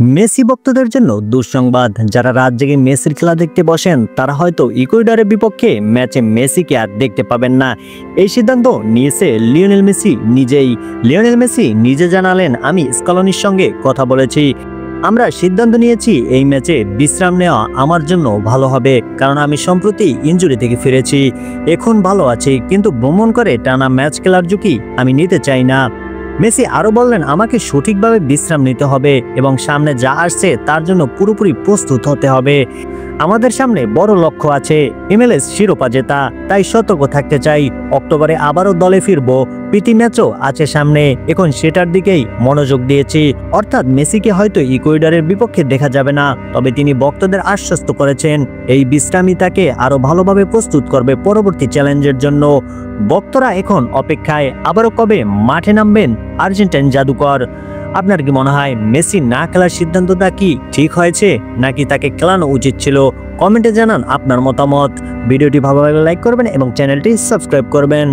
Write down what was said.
Messi ভক্তদের জন্য দুঃসংবাদ। যারা রাত জেগে মেসির খেলা দেখতে বসেন তারা হয়তো ইকুয়েডরের বিপক্ষে ম্যাচে মেসিকে আর দেখতে পাবেন না। এই সিদ্ধান্ত নিয়েছে লিওনেল মেসি নিজেই। লিওনেল মেসি নিজে জানালেন, আমি স্কলনির সঙ্গে কথা বলেছি, আমরা সিদ্ধান্ত নিয়েছি এই ম্যাচে বিশ্রাম নেওয়া আমার জন্য ভালো হবে, কারণ আমি সম্প্রতি ইনজুরি থেকে ফিরেছি, এখন ভালো আছি, কিন্তু ভ্রমণ করে টানা ম্যাচ খেলার ঝুঁকি আমি নিতে চাই না। মেসি আরও বললেন, আমাকে সঠিকভাবে বিশ্রাম নিতে হবে এবং সামনে যা আসছে তার জন্য পুরোপুরি প্রস্তুত হতে হবে। আমাদের সামনে বড় লক্ষ্য আছে, MLS শিরোপা জেতা, তাই সতর্ক থাকতে চাই। অক্টোবরে আবারও দলে ফিরবো, প্রীতি ম্যাচও আছে সামনে, এখন সেটার দিকেই মনোযোগ দিয়েছি। অর্থাৎ মেসিকে হয়তো ইকুয়েডরের বিপক্ষে দেখা যাবে না, তবে তিনি ভক্তদের আশ্বস্ত করেছেন এই বিশ্রামই তাকে আরও ভালোভাবে প্রস্তুত করবে পরবর্তী চ্যালেঞ্জের জন্য। ভক্তরা এখন অপেক্ষায়, আবারও কবে মাঠে নামবেন আর্জেন্টাইন জাদুকর। আপনার কি মনে হয় মেসি না খেলার সিদ্ধান্তটা কি ঠিক হয়েছে, নাকি তাকে খেলানো উচিত ছিল? কমেন্টে জানান আপনার মতামত। ভিডিওটি ভালো লাগলে লাইক করবেন এবং চ্যানেলটি সাবস্ক্রাইব করবেন।